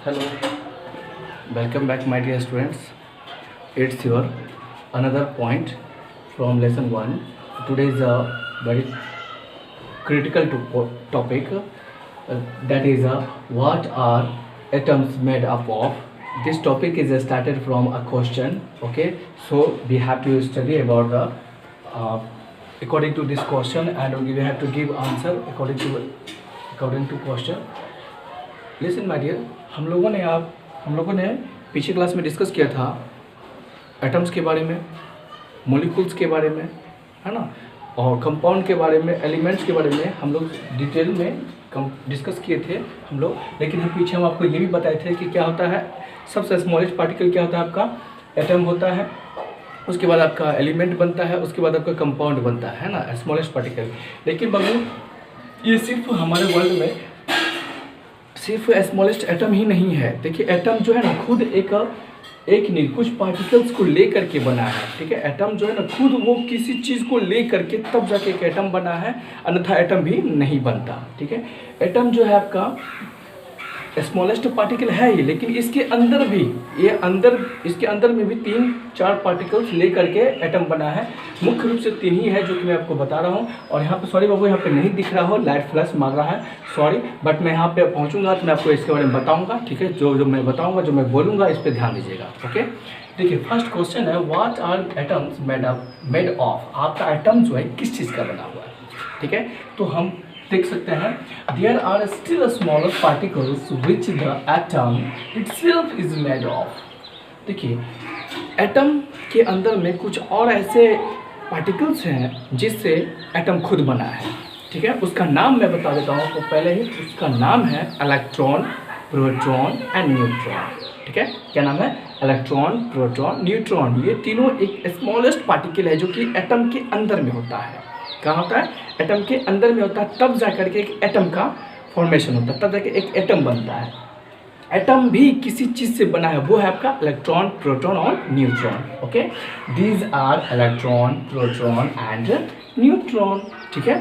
Hello, welcome back my dear students. It's your another point from lesson 1. Today is a very critical topic that is what are atoms made up of. This topic is started from a question, okay? So we have to study about the according to this question, and we have to give answer according to question. Listen my dear, हम लोगों ने पीछे class में discuss किया था atoms के बारे में, मॉलिक्यूल्स के बारे में, है ना, और कंपाउंड के बारे में, एलिमेंट्स के बारे में हम लोग डिटेल में डिस्कस किए थे हम लोग। लेकिन पीछे हम आपको ये भी बताए थे कि क्या होता है, सबसे स्मॉलेस्ट पार्टिकल क्या होता है, आपका एटम होता है, उसके बाद आपका एलिमेंट बनता है, उसके बाद आपका कंपाउंड बनता है ना, स्मॉलेस्ट पार्टिकल। लेकिन बाबू ये सिर्फ हमारे वर्ल्ड में सिर्फ स्मॉलेस्ट एटम ही नहीं है। देखिए एटम जो है ना खुद एक नहीं, कुछ पार्टिकल्स को लेकर के बना है, ठीक है। एटम जो है ना खुद वो किसी चीज़ को लेकर के तब जाके एक एटम बना है, अन्यथा एटम भी नहीं बनता, ठीक है। एटम जो है आपका स्मॉलेस्ट पार्टिकल है ही, लेकिन इसके अंदर भी इसके अंदर में भी 3-4 पार्टिकल्स लेकर के एटम बना है। मुख्य रूप से 3 ही है जो कि मैं आपको बता रहा हूँ। और यहाँ पे सॉरी बाबू, यहाँ पे नहीं दिख रहा हो, लाइट फ्लैश मार रहा है, सॉरी, बट मैं यहाँ पे पहुँचूंगा तो मैं आपको इसके बारे में बताऊँगा, ठीक है। जो मैं बताऊँगा, जो मैं बोलूँगा, इस पर ध्यान दीजिएगा, ओके। देखिए फर्स्ट क्वेश्चन है what are atoms made of. आपका एटम जो है किस चीज़ का बना हुआ है, ठीक है। तो हम देख सकते हैं there are still smaller particles which the atom itself is made of. देखिए एटम के अंदर में कुछ और ऐसे पार्टिकल्स हैं जिससे एटम खुद बना है, ठीक है। उसका नाम मैं बता देता हूँ, तो पहले ही उसका नाम है इलेक्ट्रॉन, प्रोटॉन एंड न्यूट्रॉन, ठीक है। क्या नाम है? Electron, proton, neutron. ये तीनों एक स्मॉलेस्ट पार्टिकल है जो कि एटम के अंदर में होता है। कहाँ होता है? एटम के अंदर में होता है, तब जाकर के एक एटम का फॉर्मेशन होता है, तब जाकर एक एटम बनता है। एटम भी किसी चीज़ से बना है, वो है आपका इलेक्ट्रॉन, प्रोटॉन और neutron, okay. These are electron, proton and neutron, ठीक है।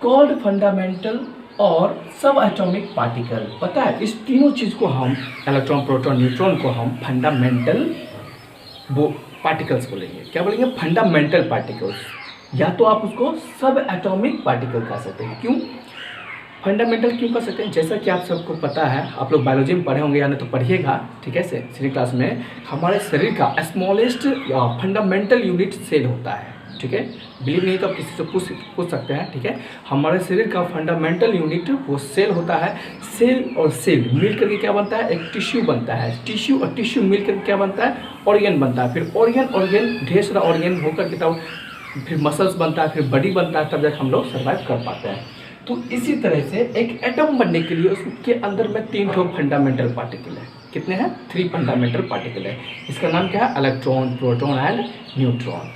कॉल्ड फंडामेंटल और सब एटॉमिक पार्टिकल। पता है इस तीनों चीज़ को हम, इलेक्ट्रॉन, प्रोटॉन, न्यूट्रॉन को हम फंडामेंटल वो पार्टिकल्स बोलेंगे। क्या बोलेंगे? फंडामेंटल पार्टिकल्स, या तो आप उसको सब एटॉमिक पार्टिकल कह सकते हैं। क्यों फंडामेंटल क्यों कह सकते हैं? जैसा कि आप सबको पता है, आप लोग बायोलॉजी में पढ़े होंगे या नहीं तो पढ़िएगा, ठीक है। श्री क्लास में हमारे शरीर का स्मॉलेस्ट फंडामेंटल यूनिट सेल होता है, ठीक है। बिलीव नहीं तो आप किसी से पूछ सकते हैं, ठीक है। हमारे शरीर का फंडामेंटल यूनिट वो सेल होता है। सेल और सेल मिल करके क्या बनता है? एक टिश्यू बनता है। टिश्यू और टिश्यू मिल करके क्या बनता है? ऑर्गन बनता है। फिर ऑर्गन ढेर सारा ऑर्गन होकर के तब फिर मसल्स बनता है, फिर बॉडी बनता है, तब जाकर हम लोग सर्वाइव कर पाते हैं। तो इसी तरह से एक एटम बनने के लिए उसके अंदर में 3 फंडामेंटल पार्टिकल है। कितने हैं? 3 फंडामेंटल पार्टिकल है। इसका नाम क्या है? इलेक्ट्रॉन, प्रोटॉन एंड न्यूट्रॉन,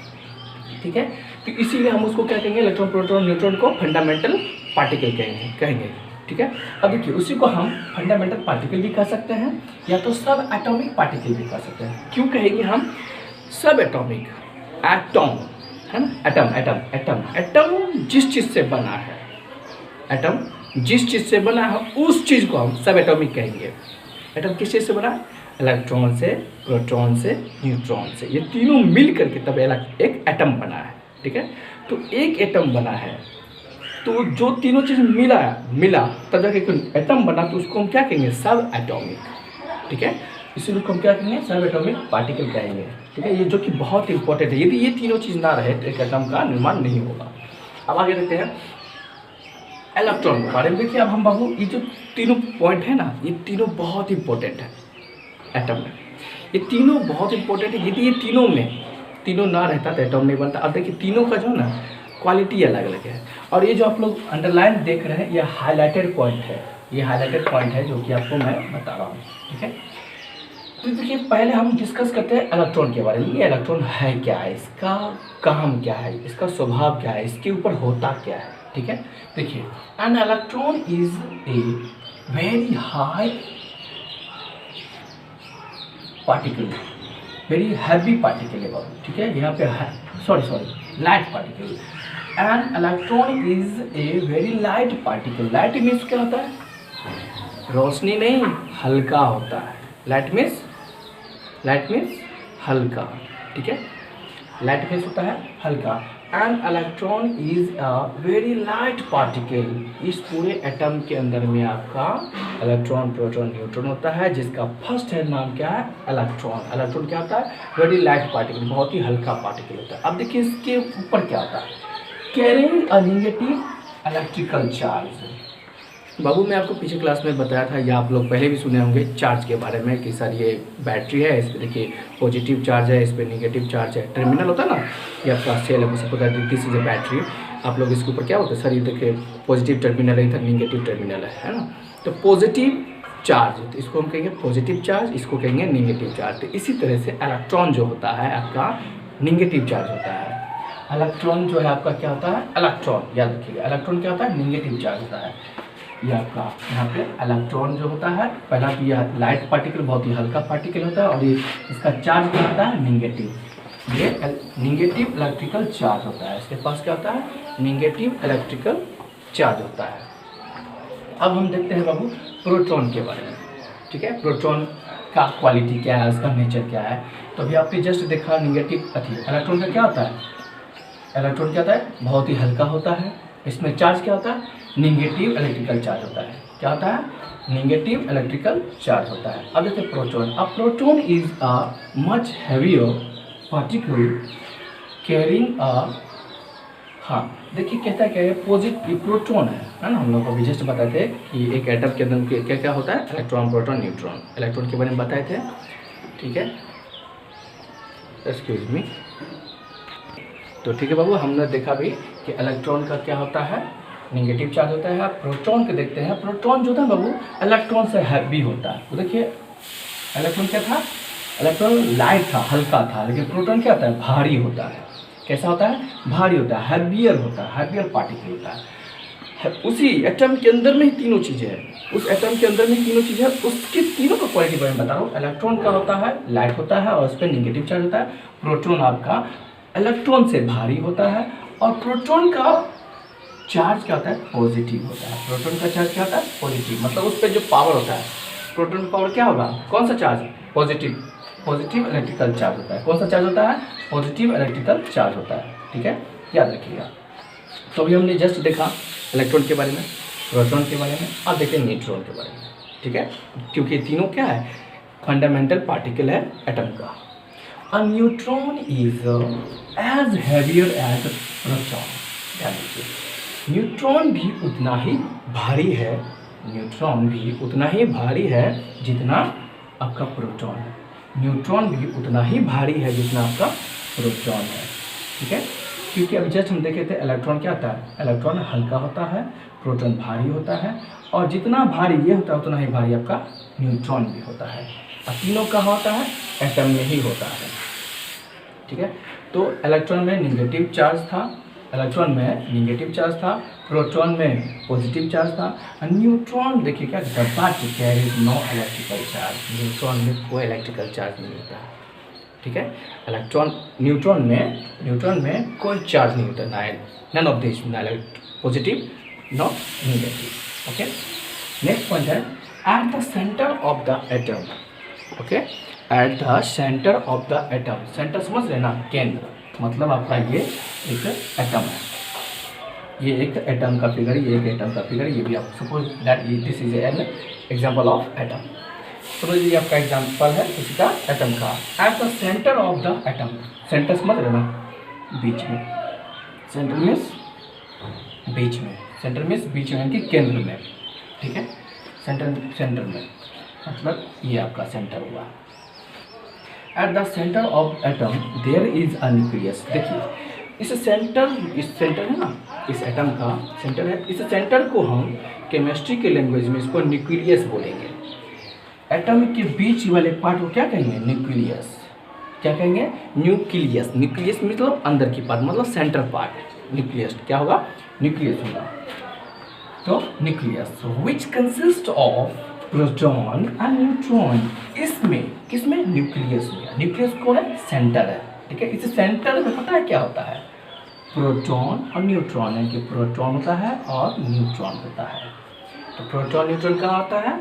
ठीक है। तो इसीलिए हम उसको क्या कहेंगे? इलेक्ट्रॉन, प्रोटॉन, न्यूट्रॉन को फंडामेंटल पार्टिकल कहेंगे, ठीक है। अब देखिए उसी को हम फंडामेंटल पार्टिकल भी कह सकते हैं, या तो सब एटॉमिक पार्टिकल भी कह सकते हैं। क्यों कहेंगे हम सब एटॉमिक? एटम है ना, एटम जिस चीज़ से बना है, एटम जिस चीज़ से बना है उस चीज़ को हम सब एटॉमिक कहेंगे। एटम किस चीज़ से बना है? इलेक्ट्रॉन से, प्रोटॉन से, न्यूट्रॉन से। ये तीनों मिल करके तब एक एटम बना है, ठीक है। तो एक एटम बना है, तो जो तीनों चीज़ मिला तब जाके एक एटम बना, तो उसको हम क्या कहेंगे? सब एटॉमिक, ठीक है। इसीलिए हम क्या कहेंगे? सब एटॉमिक पार्टिकल कहेंगे, ठीक है। ये जो कि बहुत इंपॉर्टेंट है, यदि ये तीनों चीज़ ना रहे तो एक एटम का निर्माण नहीं होगा। अब आगे देखते हैं इलेक्ट्रॉन के बारे में। देखिए अब हम बाबू ये जो तीनों पॉइंट है ना, ये तीनों बहुत इंपॉर्टेंट है एटम में। ये तीनों बहुत इंपॉर्टेंट है। यदि ये तीनों ना रहता तो एटम नहीं बनता। अब देखिए तीनों का जो ना क्वालिटी अलग अलग है। और ये जो आप लोग अंडरलाइन देख रहे हैं, ये हाईलाइटेड पॉइंट है, ये हाईलाइटेड पॉइंट है जो कि आपको मैं बता रहा हूँ, ठीक है। तो देखिए पहले हम डिस्कस करते हैं इलेक्ट्रॉन के बारे में। ये इलेक्ट्रॉन है क्या है, इसका काम क्या है, इसका स्वभाव क्या है, इसके ऊपर होता क्या है, ठीक है। देखिए an electron is a very high particle, very heavy particle है बाबू, ठीक है। यहाँ पे है sorry light particle. An electron is a very light particle. Light means क्या होता है? रोशनी नहीं, हल्का होता है। लाइट मीन्स हल्का, ठीक है। लाइट मीन्स होता है हल्का। An electron is a very light particle. इस पूरे एटम के अंदर में आपका इलेक्ट्रॉन, प्रोटॉन, न्यूट्रॉन होता है, जिसका फर्स्ट है नाम क्या है, इलेक्ट्रॉन। इलेक्ट्रॉन क्या होता है, वेरी लाइट पार्टिकल, बहुत ही हल्का पार्टिकल होता है। अब देखिए इसके ऊपर क्या होता है, carrying a negative electrical charge. बाबू मैं आपको पीछे क्लास में बताया था, या आप लोग पहले भी सुने होंगे चार्ज के बारे में कि सर ये बैटरी है, इस पर देखिए पॉजिटिव चार्ज है, इस पर नेगेटिव चार्ज है। टर्मिनल होता है ना, ये आपका सेल है, सबको पता है दिस इज ए बैटरी। आप लोग इसके ऊपर क्या होता है, सर ये देखिए पॉजिटिव टर्मिनल है, इधर नेगेटिव टर्मिनल है ना। तो पॉजिटिव चार्ज तो इसको हम कहेंगे पॉजिटिव चार्ज, इसको कहेंगे नेगेटिव चार्ज। तो इसी तरह से इलेक्ट्रॉन जो होता है आपका नेगेटिव चार्ज होता है। इलेक्ट्रॉन जो है आपका क्या होता है, इलेक्ट्रॉन याद रखिएगा, इलेक्ट्रॉन क्या होता है, नेगेटिव चार्ज होता है। ये आपका यहाँ पे इलेक्ट्रॉन जो होता है, पहला तो यह लाइट पार्टिकल, बहुत ही हल्का पार्टिकल होता है, और ये इसका चार्ज क्या होता है, नेगेटिव। ये नेगेटिव इलेक्ट्रिकल चार्ज होता है, इसके पास क्या होता है, नेगेटिव इलेक्ट्रिकल चार्ज होता है। अब हम देखते हैं बाबू प्रोटॉन के बारे में, ठीक है। प्रोटॉन का क्वालिटी क्या है, उसका नेचर क्या है। तो अभी आपने जस्ट देखा नेगेटिव इलेक्ट्रॉन का क्या होता है, इलेक्ट्रॉन क्या होता है, बहुत ही हल्का होता है। इसमें चार्ज क्या होता है, नेगेटिव इलेक्ट्रिकल चार्ज होता है। क्या होता है, नेगेटिव इलेक्ट्रिकल चार्ज होता है। अब देखिए प्रोटॉन। अब proton is a much heavier particle carrying a, हाँ देखिए कहता है क्या है, पॉजिटिव प्रोटॉन है ना। हम लोग अभी जस्ट बताए थे कि एक एटम के अंदर क्या क्या होता है, इलेक्ट्रॉन, प्रोटॉन, न्यूट्रॉन। इलेक्ट्रॉन के बारे में बताए थे, ठीक है, एक्सक्यूज मी। तो ठीक है बाबू, हमने देखा भी कि इलेक्ट्रॉन का क्या होता है, नेगेटिव चार्ज होता है। आप प्रोटॉन को देखते हैं, प्रोटॉन जो था बाबू इलेक्ट्रॉन से हैवी होता है। तो देखिए इलेक्ट्रॉन क्या था, इलेक्ट्रॉन लाइट था, हल्का था, लेकिन प्रोटॉन क्या होता है, भारी होता है। कैसा होता है, भारी होता है, हैवियर होता है, हैवियर पार्टिकल होता है। उसी एटम के अंदर में ही तीनों चीज़ें हैं, उस एटम के अंदर में तीनों चीज़ें हैं, उसके तीनों का क्वालिटी बारे में बता रहा हूँ। इलेक्ट्रॉन का होता है लाइट होता है और उस पर नेगेटिव चार्ज होता है। प्रोटॉन आपका इलेक्ट्रॉन से भारी होता है, और प्रोटॉन का चार्ज क्या होता है, पॉजिटिव होता है। प्रोटॉन का चार्ज क्या होता है, पॉजिटिव, मतलब उस पर जो पावर होता है, प्रोटॉन पावर क्या होगा, कौन सा charge, positive, positive electrical charge होता है। कौन सा चार्ज होता है, पॉजिटिव इलेक्ट्रिकल चार्ज होता है, ठीक है, याद रखिएगा। तो अभी हमने जस्ट देखा इलेक्ट्रॉन के बारे में, प्रोटॉन के बारे में, अब देखिए न्यूट्रॉन के बारे में, ठीक है, क्योंकि तीनों क्या है, फंडामेंटल पार्टिकल है एटम का। A neutron is as heavier as proton. ध्यान दीजिए, न्यूट्रॉन भी उतना ही भारी है, न्यूट्रॉन भी उतना ही भारी है जितना आपका प्रोटॉन है। न्यूट्रॉन भी उतना ही भारी है जितना आपका प्रोटॉन है, ठीक है। क्योंकि अभी जस्ट हम देखे थे इलेक्ट्रॉन क्या होता है, इलेक्ट्रॉन हल्का होता है, प्रोटॉन भारी होता है, और जितना भारी ये होता है उतना ही भारी आपका न्यूट्रॉन भी होता है। और तीनों का होता है एटम में ही होता है, ठीक है। तो इलेक्ट्रॉन में नेगेटिव चार्ज था, इलेक्ट्रॉन में नेगेटिव चार्ज था, प्रोटॉन में पॉजिटिव चार्ज था। न्यूट्रॉन देखिए क्या कहता है, but carries no electrical charge. Neutron में कोई इलेक्ट्रिकल चार्ज नहीं होता है, ठीक है। न्यूट्रॉन में कोई चार्ज नहीं होता, नन ऑफ दिस, ना positive no negative, okay. Next point है at the centre of the atom, okay, at the centre of the atom. Centre समझ लेना, केंद्र, मतलब आपका ये एक एटम है, ये एक एटम का फिगर, ये एक एटम का फिगर, ये भी आप suppose that this is an example of atom. Suppose ये आपका एग्जांपल है किसी का एटम का। Eight the centre of the atom, centre समझ लेना, बीच में, सेंटर मीन्स बीच में, सेंटर मीन्स बीच में यानी कि केंद्र में, ठीक है, सेंटर में, मतलब ये आपका सेंटर हुआ। At the centre of atom there is a nucleus. देखिए इस सेंटर है ना, इस एटम का सेंटर है, इस सेंटर को हम केमिस्ट्री के लैंग्वेज में इसको न्यूक्लियस बोलेंगे। एटम के बीच वाले पार्ट को क्या कहेंगे, न्यूक्लियस। क्या कहेंगे, न्यूक्लियस। न्यूक्लियस मतलब अंदर की पार्ट, मतलब सेंटर पार्ट। न्यूक्लियस क्या होगा, न्यूक्लियस होगा। तो nucleus which consist of proton and neutron. इसमें किसमें, न्यूक्लियस में। न्यूक्लियस कौन है, सेंटर है, ठीक है। इस सेंटर में पता है क्या होता है, प्रोटॉन और न्यूट्रॉन है, कि प्रोटॉन होता है और न्यूट्रॉन होता है। तो प्रोटॉन न्यूट्रॉन कहाँ होता है?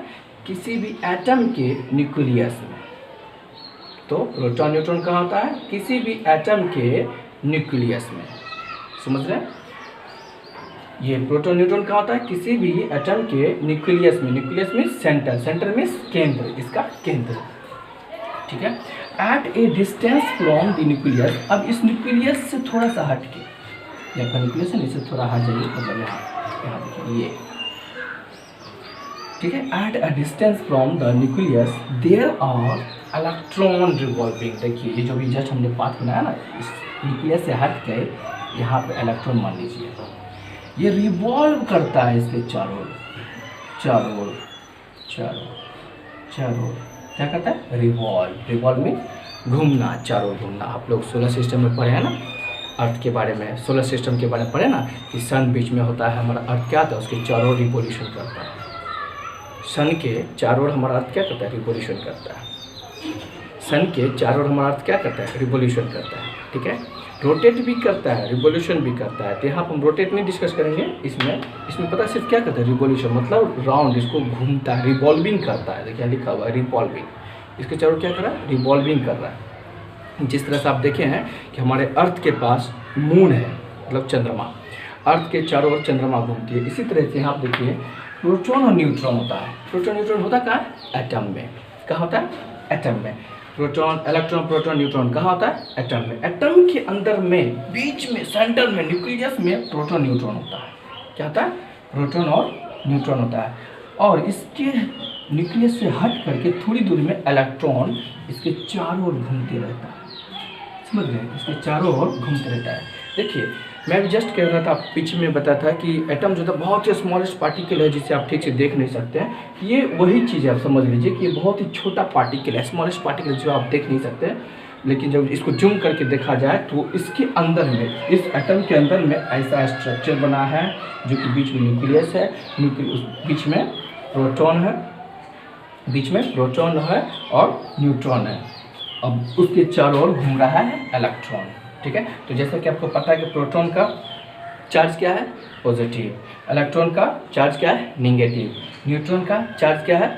किसी भी एटम के न्यूक्लियस में। तो प्रोटॉन न्यूट्रॉन कहाँ होता है? किसी भी एटम के न्यूक्लियस में। समझ रहे हैं? ये प्रोटॉन न्यूट्रॉन कहाँ होता है? किसी भी एटम के न्यूक्लियस में। न्यूक्लियस में सेंटर, सेंटर में केंद्र, इसका केंद्र। ठीक है। At a distance from the nucleus. अब इस न्यूक्लियस से थोड़ा सा हट के, ये आपका न्यूक्लियस है, इससे थोड़ा हट जाइए, मतलब यहाँ देखिए ये। ठीक है। At a distance from the nucleus there are electron revolving. देखिए ये जो भी जस्ट हमने पाथ बनाया ना, इस न्यूक्लियस से हट के यहाँ पे इलेक्ट्रॉन मान लीजिए, ये रिवॉल्व करता है इसके चारों चारों चारों चारों। क्या करता है? रिवॉल्व। रिवॉल्व में घूमना, चारों घूमना। आप लोग सोलर सिस्टम में पढ़े हैं ना, अर्थ के बारे में, सोलर सिस्टम के बारे में पढ़े ना, कि सन बीच में होता है, हमारा अर्थ क्या होता है, उसके चारों रिवॉल्यूशन करता है। सन के चारों ओर हमारा अर्थ क्या करता है? रिवॉल्यूशन करता है। सन के चारों ओर हमारा अर्थ क्या करता है? रिवॉल्यूशन करता है। ठीक है। रोटेट भी करता है, रिवॉल्यूशन भी करता है। तो यहाँ पर हम रोटेट नहीं डिस्कस करेंगे, इसमें पता है सिर्फ क्या करता है? रिवॉल्यूशन, मतलब राउंड, इसको घूमता है, रिवॉल्विंग करता है। देखिए लिखा हुआ है रिवॉल्विंग। इसके चारों क्या कर रहा है? रिवॉल्विंग कर रहा है। जिस तरह से आप देखे हैं कि हमारे अर्थ के पास मून है, मतलब चंद्रमा, अर्थ के चारों ओर चंद्रमा घूमती है। इसी तरह से आप देखिए प्रोटॉन और न्यूट्रॉन होता है। प्रोटॉन न्यूट्रॉन होता कहाँ है? एटम में। कहाँ होता है? एटम में। प्रोटॉन, इलेक्ट्रॉन, प्रोटॉन, न्यूट्रॉन कहाँ होता है? एटम में। एटम के अंदर में, बीच में, सेंटर में, न्यूक्लियस में प्रोटॉन न्यूट्रॉन होता है। क्या होता है? प्रोटॉन और न्यूट्रॉन होता है। और इसके न्यूक्लियस से हट करके थोड़ी दूरी में इलेक्ट्रॉन इसके चारों ओर घूमते रहता है। समझ गए? इसके चारों ओर घूमते रहता है। देखिए मैं भी जस्ट कह रहा था, पीछे में बताया था कि एटम जो था बहुत ही स्मॉलेस्ट पार्टिकल है, जिसे आप ठीक से देख नहीं सकते हैं। ये वही चीज़ है, आप समझ लीजिए कि ये बहुत ही छोटा पार्टिकल है, स्मॉलेस्ट पार्टिकल जो आप देख नहीं सकते। लेकिन जब इसको जूम करके देखा जाए तो इसके अंदर में, इस एटम के अंदर में ऐसा स्ट्रक्चर बना है जो कि बीच में न्यूक्लियस है, बीच में प्रोटॉन है, बीच में प्रोटॉन है और न्यूट्रॉन है। अब उसके चारों ओर घूम रहा है इलेक्ट्रॉन। ठीक है। तो जैसा कि आपको पता है कि प्रोटॉन का चार्ज क्या है? पॉजिटिव। इलेक्ट्रॉन का चार्ज क्या है? नेगेटिव। न्यूट्रॉन का चार्ज क्या है?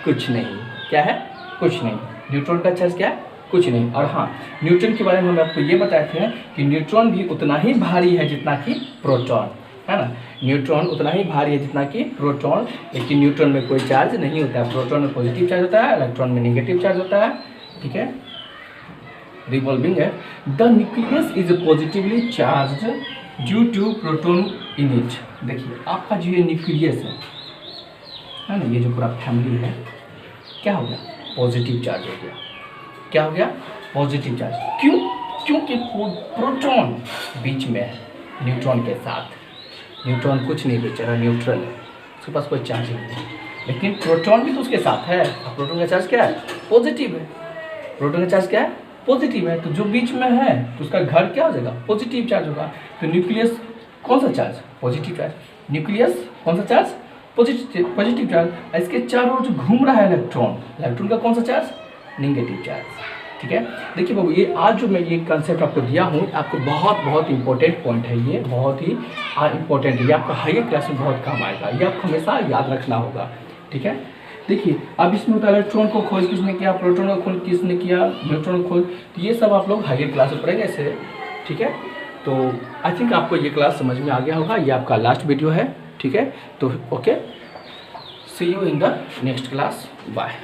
कुछ नहीं। क्या है? कुछ नहीं। न्यूट्रॉन का चार्ज क्या है? कुछ नहीं। और हाँ, न्यूट्रॉन के बारे में हम आपको ये बताए थे कि न्यूट्रॉन भी उतना ही भारी है जितना कि प्रोटॉन, है ना। न्यूट्रॉन उतना ही भारी है जितना कि प्रोटॉन, लेकिन न्यूट्रॉन में कोई चार्ज नहीं होता है। प्रोटॉन में पॉजिटिव चार्ज होता है, इलेक्ट्रॉन में नेगेटिव चार्ज होता है। ठीक है। रिवॉल्विंग है। The nucleus is positively charge due to proton in it. देखिए आपका जो ये न्यूक्लियस है ना, ये जो पूरा फैमिली है, क्या हो गया? पॉजिटिव चार्ज हो गया। क्या हो गया? Positive charge. क्यों? क्योंकि प्रोटॉन बीच में है न्यूट्रॉन के साथ। न्यूट्रॉन कुछ नहीं बेचारा, न्यूट्रल है, उसके पास कोई चार्ज नहीं है। लेकिन प्रोटॉन भी तो उसके साथ है। प्रोटॉन का चार्ज क्या है? पॉजिटिव है। प्रोटॉन का चार्ज क्या है? पॉजिटिव है। तो जो बीच में है तो उसका घर क्या हो जाएगा? पॉजिटिव चार्ज होगा। तो न्यूक्लियस कौन सा चार्ज? Positive charge. न्यूक्लियस कौन सा चार्ज? Positive charge. इसके चारों ओर जो घूम रहा है इलेक्ट्रॉन, इलेक्ट्रॉन का कौन सा चार्ज? Negative charge. ठीक है। देखिए बाबू, ये आज जो मैं ये कंसेप्ट आपको दिया हूँ, आपको बहुत इंपॉर्टेंट पॉइंट है। ये बहुत ही इंपॉर्टेंट है। ये आपका हायर क्लास में बहुत काम आएगा। ये आपको हमेशा याद रखना होगा। ठीक है। देखिए अब इसमें होता है इलेक्ट्रॉन को खोज किसने किया, प्रोटॉन को खोज किसने किया, न्यूट्रॉन को खोज। तो ये सब आप लोग हायर क्लास में पढ़ेंगे ऐसे। ठीक है। तो आई थिंक आपको ये क्लास समझ में आ गया होगा। ये आपका लास्ट वीडियो है। ठीक है। तो okay, see you in the next class. Bye.